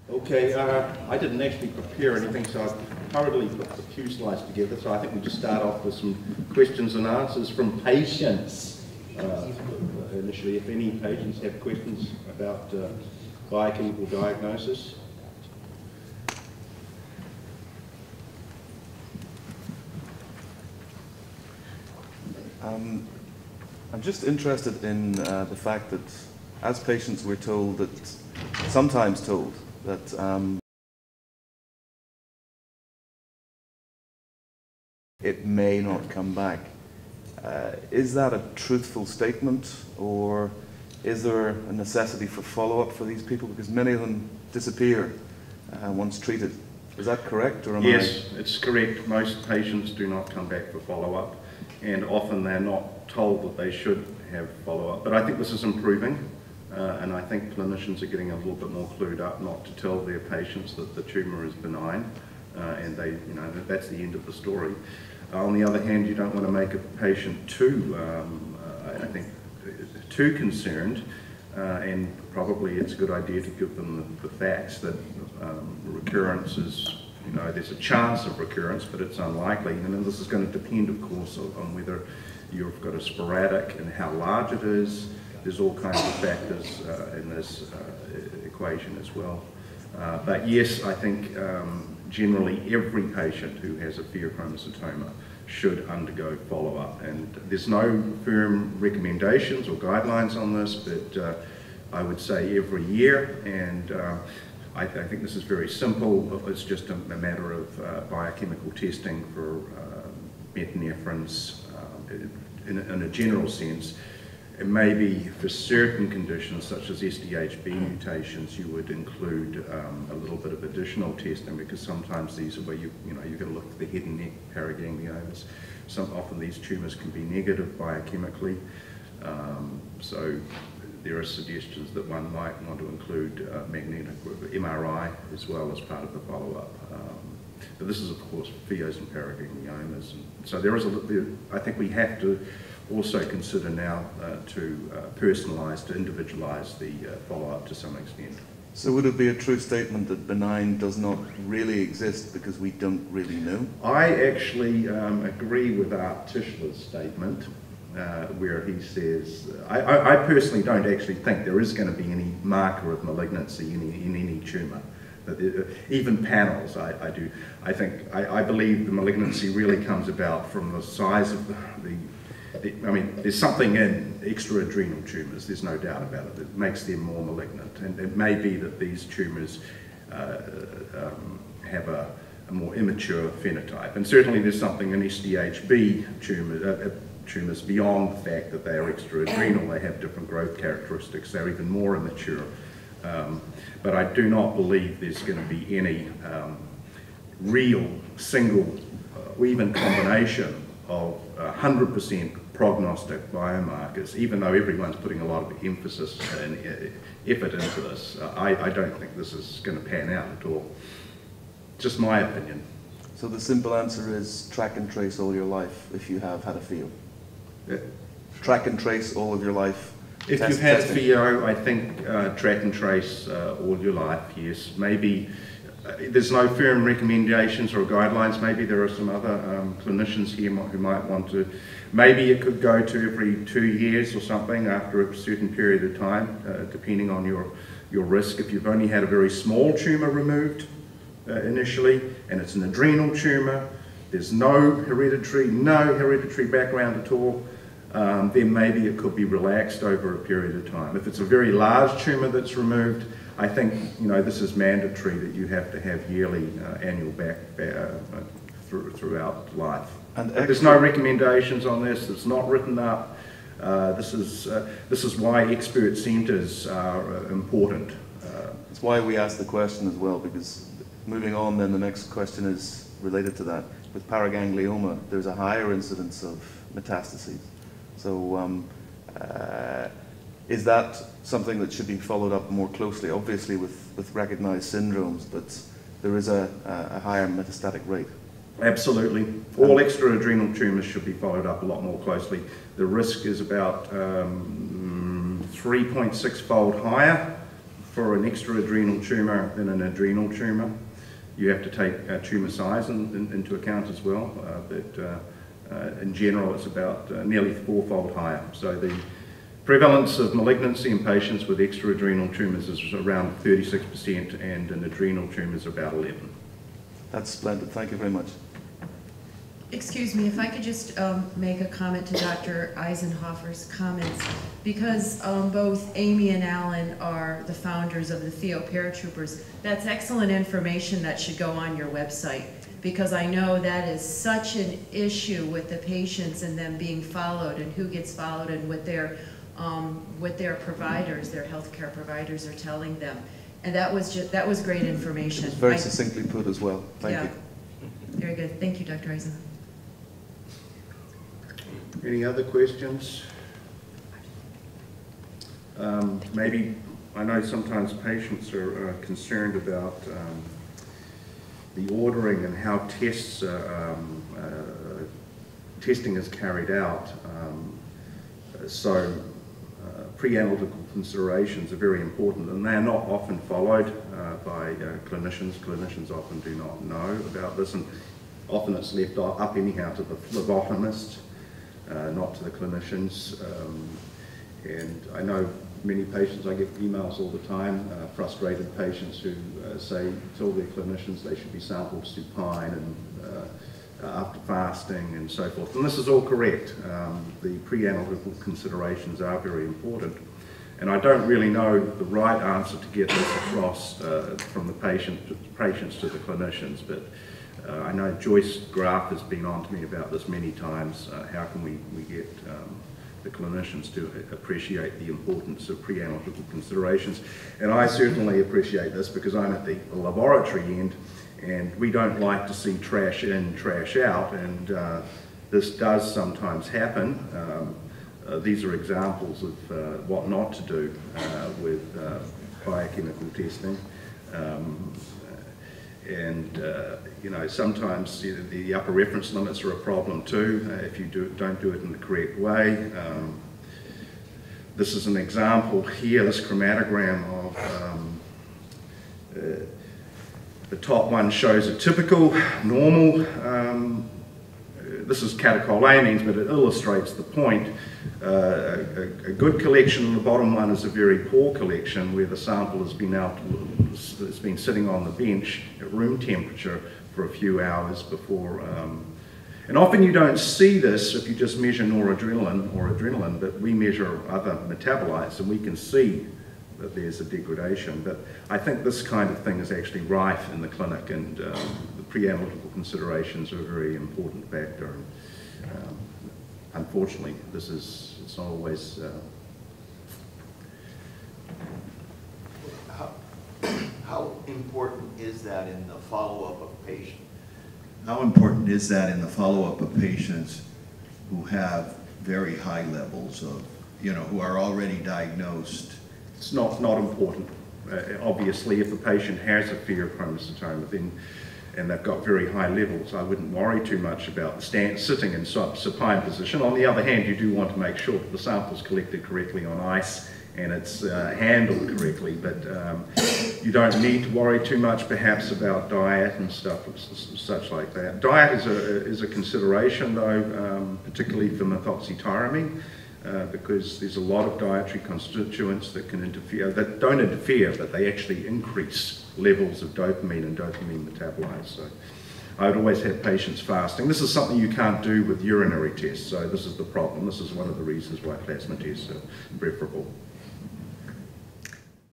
Okay, I didn't actually prepare anything, so I've hurriedly put a few slides together, so I think we'll just start off with some questions and answers from patients. Initially, if any patients have questions about biochemical diagnosis. I'm just interested in the fact that as patients we're told that, sometimes told, that it may not come back. Is that a truthful statement, or is there a necessity for follow-up for these people? Because many of them disappear once treated. Is that correct? Or Yes, it's correct. Most patients do not come back for follow-up, and often they're not told that they should have follow-up. But I think this is improving, and I think clinicians are getting a little bit more clued up not to tell their patients that the tumour is benign, and they, that's the end of the story. On the other hand, you don't want to make a patient too, I think, too concerned, and probably it's a good idea to give them the facts that recurrence is, there's a chance of recurrence, but it's unlikely. And this is going to depend, of course, on whether you've got a sporadic and how large it is. There's all kinds of factors in this equation as well. But yes, I think generally every patient who has a pheochromocytoma should undergo follow-up, and there's no firm recommendations or guidelines on this, but I would say every year, and I think this is very simple. It's just a matter of biochemical testing for methanephrin in a general sense. And maybe for certain conditions such as SDHB mutations, you would include a little bit of additional testing, because sometimes these are where you've got to look at the head and neck paragangliomas. Often these tumours can be negative biochemically, so there are suggestions that one might want to include magnetic MRI as well as part of the follow-up. But this is, of course, Pheos and paragangliomas. And so I think we have to also consider now to personalise, to individualise the follow-up to some extent. So would it be a true statement that benign does not really exist because we don't really know? I actually agree with Art Tischler's statement, where he says, I personally don't actually think there is going to be any marker of malignancy in any tumour. Even panels, I believe the malignancy really comes about from the size of there's something in extra-adrenal tumours, there's no doubt about it. It makes them more malignant, and it may be that these tumours have a more immature phenotype. And certainly there's something in SDHB tumours beyond the fact that they are extra-adrenal. They have different growth characteristics, they're even more immature. But I do not believe there's going to be any real single or even combination of 100% prognostic biomarkers, even though everyone's putting a lot of emphasis and effort into this. I don't think this is going to pan out at all. Just my opinion. So the simple answer is track and trace all your life if you have had a Pheo. Yeah. Track and trace all of your life. If you've had a Pheo, I think track and trace all your life, yes. Maybe there's no firm recommendations or guidelines. Maybe there are some other clinicians here who might want to. Maybe it could go to every 2 years or something after a certain period of time, depending on your risk. If you've only had a very small tumour removed initially, and it's an adrenal tumour, there's no hereditary background at all, then maybe it could be relaxed over a period of time. If it's a very large tumour that's removed, I think this is mandatory that you have to have yearly annual throughout life. And there's no recommendations on this. It's not written up. This is why expert centres are important. It's why we asked the question as well, because moving on, then the next question is related to that. With paraganglioma, there's a higher incidence of metastases. So is that something that should be followed up more closely? Obviously with recognised syndromes, but there is a higher metastatic rate. Absolutely. All extra-adrenal tumours should be followed up a lot more closely. The risk is about 3.6-fold higher for an extra-adrenal tumour than an adrenal tumour. You have to take tumour size into account as well, but in general it's about nearly 4-fold higher. So the prevalence of malignancy in patients with extra-adrenal tumours is around 36%, and in adrenal tumours about 11%. That's splendid. Thank you very much. Excuse me, if I could just make a comment to Dr. Eisenhofer's comments, because both Amy and Alan are the founders of the Pheo Paratroopers. That's excellent information that should go on your website, because I know that is such an issue with the patients and them being followed, and who gets followed, and what their providers, their healthcare providers, are telling them. And that was great information. It was very succinctly put as well. Thank you. Very good. Thank you, Dr. Eisenhofer. Any other questions? Maybe, I know sometimes patients are concerned about the ordering and how testing is carried out. Pre-analytical considerations are very important, and they're not often followed by clinicians. Clinicians often do not know about this, and often it's left up anyhow to the phlebotomist, not to the clinicians. And I know many patients, I get emails all the time, frustrated patients who tell their clinicians they should be sampled supine and after fasting and so forth. And this is all correct. The pre-analytical considerations are very important. And I don't really know the right answer to get this across from the patients to the clinicians, but I know Joyce Graf has been on to me about this many times. How can we get the clinicians to appreciate the importance of pre-analytical considerations? And I certainly appreciate this because I'm at the laboratory end, and we don't like to see trash in, trash out, and this does sometimes happen. These are examples of what not to do with biochemical testing. You know, sometimes the upper reference limits are a problem too if you don't do it in the correct way. This is an example here, this chromatogram of the top one shows a typical, normal, this is catecholamines, but it illustrates the point. A good collection, and the bottom one is a very poor collection where the sample has been sitting on the bench at room temperature for a few hours before. And often you don't see this if you just measure noradrenaline or adrenaline, but we measure other metabolites and we can see that there's a degradation. But I think this kind of thing is actually rife in the clinic, and the pre-analytical considerations are a very important factor. Unfortunately, it's not always... How important is that in the follow-up of a patient? How important is that in the follow-up of patients who have very high levels of, who are already diagnosed? It's not important. Obviously, if a patient has a pheochromocytoma, then and they've got very high levels, I wouldn't worry too much about sitting in supine position. On the other hand, you do want to make sure that the sample's collected correctly on ice and it's handled correctly, but you don't need to worry too much perhaps about diet and stuff such like that. Diet is a consideration though, particularly for methoxytyramine, because there's a lot of dietary constituents that can interfere, that don't interfere, but they actually increase levels of dopamine and dopamine metabolites. So I would always have patients fasting. This is something you can't do with urinary tests, so this is the problem. This is one of the reasons why plasma tests are preferable.